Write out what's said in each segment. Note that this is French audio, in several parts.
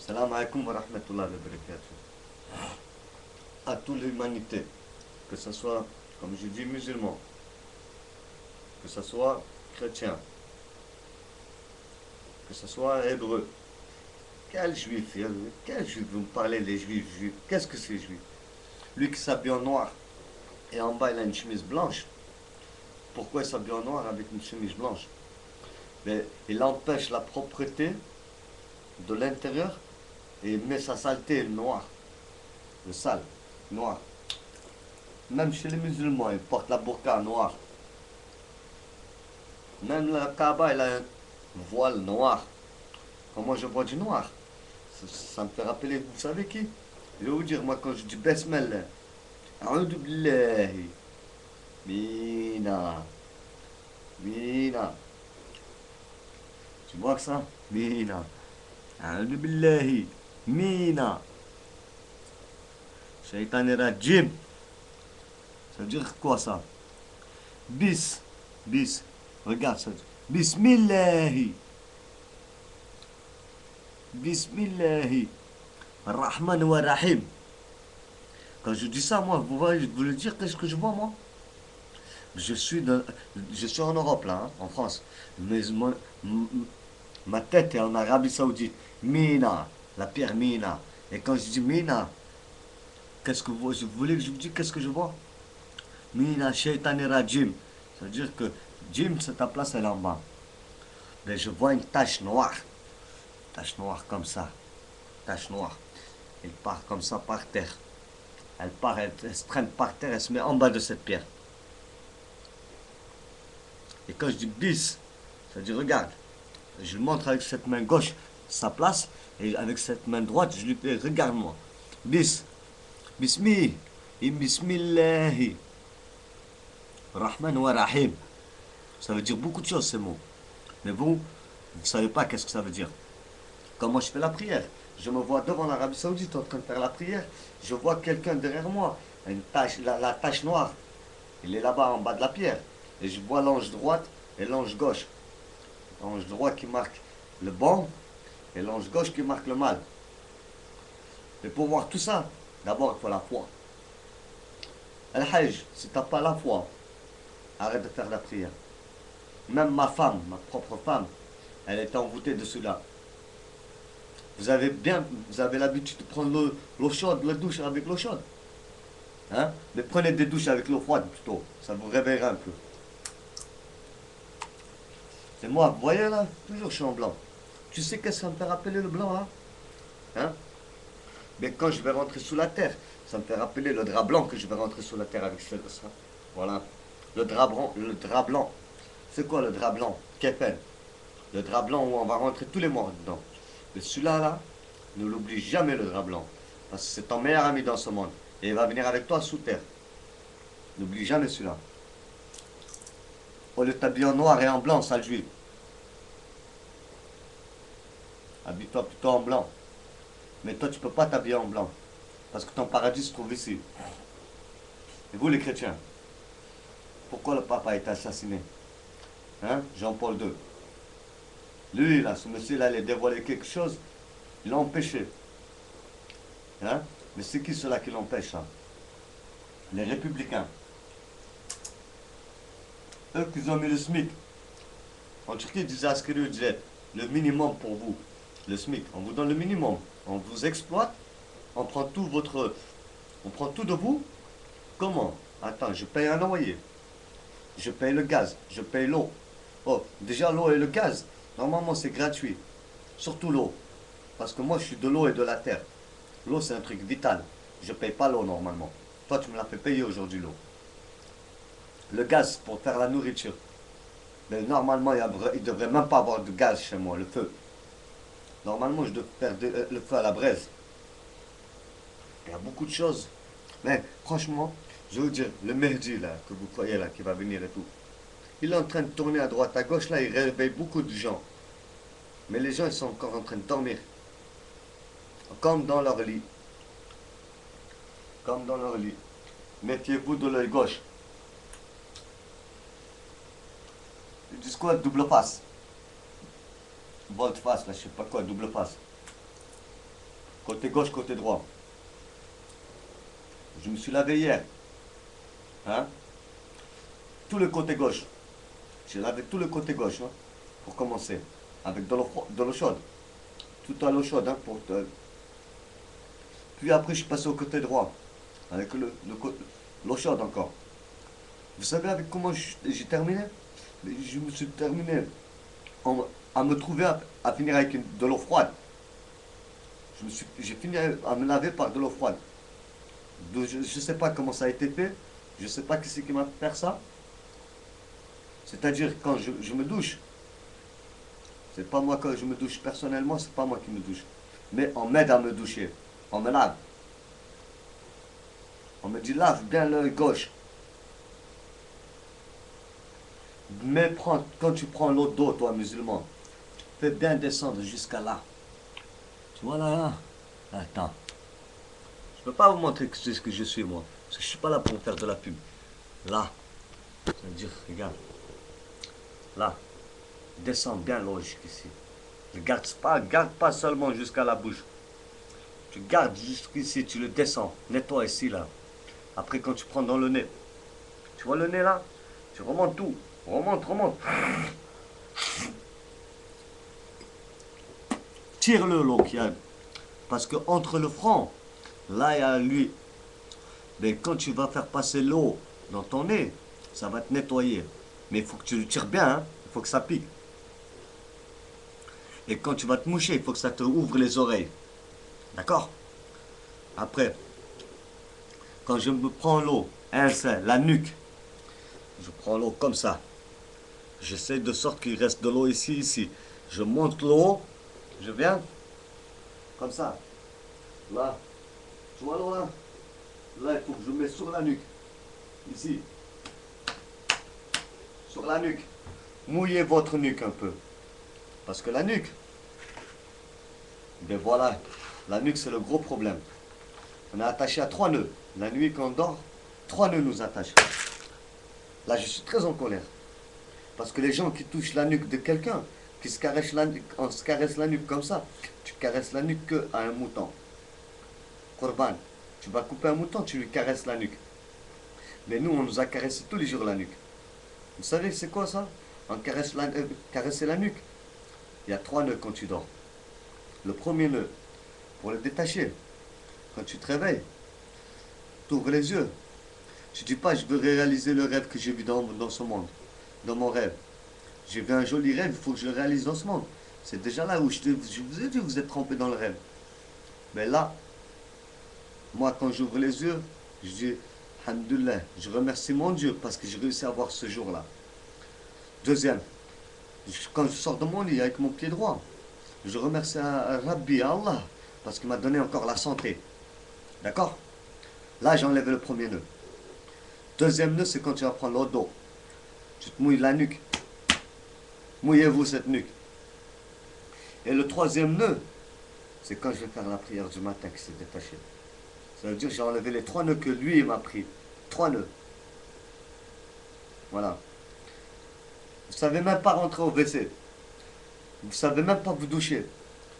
Salam alaikum wa rahmatullahi wa barakatuh. À toute l'humanité, que ce soit, comme je dis, musulman, que ce soit chrétien, que ce soit hébreu. Quel juif? Quel juif? Vous me parlez des juifs, juifs. Qu'est-ce que c'est juif? Lui qui s'habille en noir et en bas il a une chemise blanche. Pourquoi il s'habille en noir avec une chemise blanche? Mais il empêche la propreté de l'intérieur et il met sa saleté noire, le sale, noir. Même chez les musulmans, ils portent la burqa noire. Même la Kaaba, elle a un voile noir. Comment je vois du noir? Ça me fait rappeler, vous savez qui? Je vais vous dire, moi, quand je dis Besmel, A'udhu billahi, Mina, Mina. Tu vois que ça? Mina. A'udhu billahi, Mina. Shaitan rajim. Ça veut dire quoi ça? Bis, bis. Regarde ça. Bismillahi. Bismillahi. Rahman wa Rahim. Quand je dis ça, moi, vous voulez dire qu'est-ce que je vois, moi? Je suis, je suis en Europe, là, hein, en France. Mais ma tête est en Arabie Saoudite. Mina, la pierre Mina. Et quand je dis Mina, qu'est-ce que vous voulez que je vous dise qu'est-ce que je vois? Mina, shaitan rajim. Ça veut dire que Jim, c'est ta place, elle est en bas. Mais je vois une tache noire. Tache noire comme ça. Tache noire. Elle part comme ça par terre. Elle part, elle se traîne par terre, elle se met en bas de cette pierre. Et quand je dis bis, ça veut dire regarde. Je lui montre avec cette main gauche sa place. Et avec cette main droite, je lui dis regarde-moi. Bis. Bismi. Bismillahi. Rahman wa Rahim. Ça veut dire beaucoup de choses ces mots. Mais vous ne savez pas qu'est-ce que ça veut dire. Comment je fais la prière? Je me vois devant l'Arabie Saoudite en train de faire la prière. Je vois quelqu'un derrière moi, une tache, la tache noire. Il est là-bas en bas de la pierre. Et je vois l'ange droite et l'ange gauche. L'ange droit qui marque le bon et l'ange gauche qui marque le mal. Et pour voir tout ça, d'abord il faut la foi. Al-Hajj, si tu n'as pas la foi, arrête de faire la prière. Même ma femme, ma propre femme, elle est envoûtée de cela. Vous avez l'habitude de prendre l'eau chaude, la douche avec l'eau chaude. Hein? Mais prenez des douches avec l'eau froide plutôt. Ça vous réveillera un peu. C'est moi, vous voyez là? Toujours je suis en blanc. Tu sais qu'est-ce que ça me fait rappeler le blanc, hein? Hein? Mais quand je vais rentrer sous la terre, ça me fait rappeler le drap blanc que je vais rentrer sous la terre avec ça. Voilà. Le drap blanc. C'est quoi le drap blanc? Kefen. Le drap blanc où on va rentrer tous les morts dedans. Mais celui-là, là, ne l'oublie jamais le drap blanc. Parce que c'est ton meilleur ami dans ce monde. Et il va venir avec toi sous terre. N'oublie jamais celui-là. Au lieu de t'habiller en noir et en blanc, sale juif. Habille-toi plutôt en blanc. Mais toi, tu peux pas t'habiller en blanc. Parce que ton paradis se trouve ici. Et vous, les chrétiens, pourquoi le pape a été assassiné? Hein? Jean-Paul II. Lui, là, ce monsieur-là, il a dévoilé quelque chose. Il l'a empêché. Hein? Mais c'est qui ceux-là qui l'empêchent, hein? Les républicains. Eux qui ont mis le SMIC. En Turquie, ils disaient asgari ücret, le minimum pour vous. Le SMIC. On vous donne le minimum. On vous exploite. On prend tout votre. On prend tout de vous. Comment? Attends, je paye un loyer. Je paye le gaz. Je paye l'eau. Oh, déjà l'eau et le gaz, normalement c'est gratuit. Surtout l'eau. Parce que moi je suis de l'eau et de la terre. L'eau c'est un truc vital. Je paye pas l'eau normalement. Toi tu me l'as fait payer aujourd'hui l'eau. Le gaz pour faire la nourriture. Mais normalement il ne devrait même pas avoir de gaz chez moi, le feu. Normalement je dois faire le feu à la braise. Il y a beaucoup de choses. Mais franchement, je vais vous dire, le Mehdi là, que vous croyez là, qui va venir et tout. Il est en train de tourner à droite, à gauche, là, il réveille beaucoup de gens. Mais les gens, ils sont encore en train de dormir. Comme dans leur lit. Comme dans leur lit. Mettez-vous de l'œil gauche. Ils disent quoi? Double face. Volte face, là, je sais pas quoi, double face. Côté gauche, côté droit. Je me suis lavé hier. Hein? Tout le côté gauche. J'ai lavé tout le côté gauche, hein, pour commencer. Avec de l'eau chaude. Tout à l'eau chaude, hein, Puis après, je suis passé au côté droit. Avec l'eau chaude encore. Vous savez avec comment j'ai terminé? Je me suis terminé à me trouver à finir avec de l'eau froide. J'ai fini à me laver par de l'eau froide. Je ne sais pas comment ça a été fait. Je ne sais pas qui c'est qui m'a fait ça. C'est-à-dire quand je me douche, c'est pas moi quand je me douche personnellement, c'est pas moi qui me douche. Mais on m'aide à me doucher. On me lave. On me dit lave bien l'œil gauche. Mais quand tu prends l'eau d'eau, toi musulman, fais bien descendre jusqu'à là. Tu vois là, là. Attends. Je ne peux pas vous montrer que c'est ce que je suis moi. Parce que je ne suis pas là pour faire de la pub. Là. Ça veut dire, regarde. Là. Descends bien l'eau jusqu'ici. Ne garde pas seulement jusqu'à la bouche. Tu gardes jusqu'ici, tu le descends. Nettoie ici, là. Après, quand tu prends dans le nez. Tu vois le nez là? Tu remontes tout. Remonte. Tire-le l'eau qu'il y a. Parce que entre le front, là il y a lui. Mais quand tu vas faire passer l'eau dans ton nez, ça va te nettoyer. Mais il faut que tu le tires bien, hein. Il faut que ça pique. Et quand tu vas te moucher, il faut que ça te ouvre les oreilles. D'accord? Après, quand je me prends l'eau, la nuque, je prends l'eau comme ça. J'essaie de sorte qu'il reste de l'eau ici. Je monte l'eau, je viens comme ça. Là, tu vois l'eau là? Là, il faut que je mette sur la nuque. Ici. Sur la nuque. Mouillez votre nuque un peu. Parce que la nuque, ben voilà, la nuque c'est le gros problème. On est attaché à 3 nœuds. La nuit quand on dort, 3 nœuds nous attachent. Là, je suis très en colère. Parce que les gens qui touchent la nuque de quelqu'un, qui se caressent la nuque, on se caresse la nuque comme ça, tu caresses la nuque qu'à un mouton. Corban, tu vas couper un mouton, tu lui caresses la nuque. Mais nous, on nous a caressé tous les jours la nuque. Vous savez, c'est quoi ça? On caresser la nuque. Il y a 3 nœuds quand tu dors. Le premier nœud, pour le détacher, quand tu te réveilles, tu ouvres les yeux. Tu ne dis pas, je veux réaliser le rêve que j'ai vu dans ce monde, dans mon rêve. J'ai vu un joli rêve, il faut que je le réalise dans ce monde. C'est déjà là où je vous ai dit, vous êtes trompé dans le rêve. Mais là, moi, quand j'ouvre les yeux, je dis, Alhamdulillah, je remercie mon Dieu parce que j'ai réussi à voir ce jour-là. Deuxième, quand je sors de mon lit avec mon pied droit, je remercie à Rabbi, à Allah, parce qu'il m'a donné encore la santé. D'accord? Là, j'ai enlevé le premier nœud. Deuxième nœud, c'est quand tu vas prendre l'eau d'eau. Tu te mouilles la nuque. Mouillez-vous cette nuque. Et le troisième nœud, c'est quand je vais faire la prière du matin qui s'est détachée. Ça veut dire que j'ai enlevé les 3 nœuds que lui m'a pris. 3 nœuds. Voilà. Vous ne savez même pas rentrer au WC. Vous ne savez même pas vous doucher.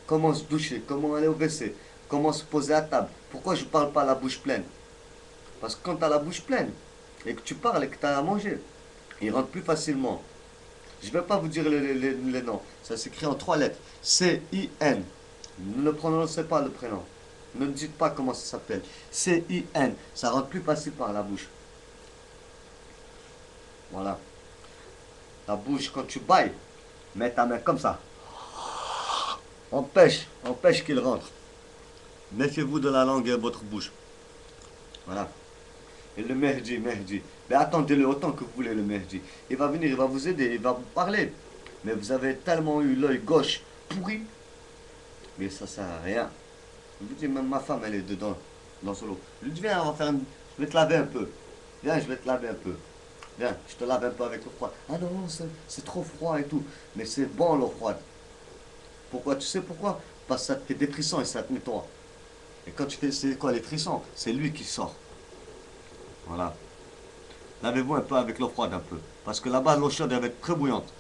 Comment se doucher, comment aller au WC, comment se poser à table. Pourquoi je ne parle pas la bouche pleine? Parce que quand tu as la bouche pleine et que tu parles et que tu as à manger, il rentre plus facilement. Je ne vais pas vous dire les noms. Ça s'écrit en 3 lettres. C-I-N. Ne prononcez pas le prénom. Ne dites pas comment ça s'appelle. C-I-N. Ça rentre plus facile par la bouche. Voilà. La bouche, quand tu bailles, mets ta main comme ça. Empêche qu'il rentre. Méfiez-vous de la langue et de votre bouche. Voilà. Et le Mehdi. Mais attendez-le autant que vous voulez, le Mehdi. Il va venir, il va vous aider, il va vous parler. Mais vous avez tellement eu l'œil gauche pourri. Mais ça sert à rien. Je vous dis, même ma femme, elle est dedans, dans ce lot. Je lui dis, viens, je vais te laver un peu. Viens, je vais te laver un peu. Viens, je te lave un peu avec l'eau froide. Ah non, c'est trop froid et tout. Mais c'est bon l'eau froide. Pourquoi? Tu sais pourquoi? Parce que ça te fait des frissons et ça te nettoie. Et quand tu fais, c'est quoi les frissons? C'est lui qui sort. Voilà. Lavez-vous un peu avec l'eau froide un peu. Parce que là-bas, l'eau chaude, elle va être très bouillante.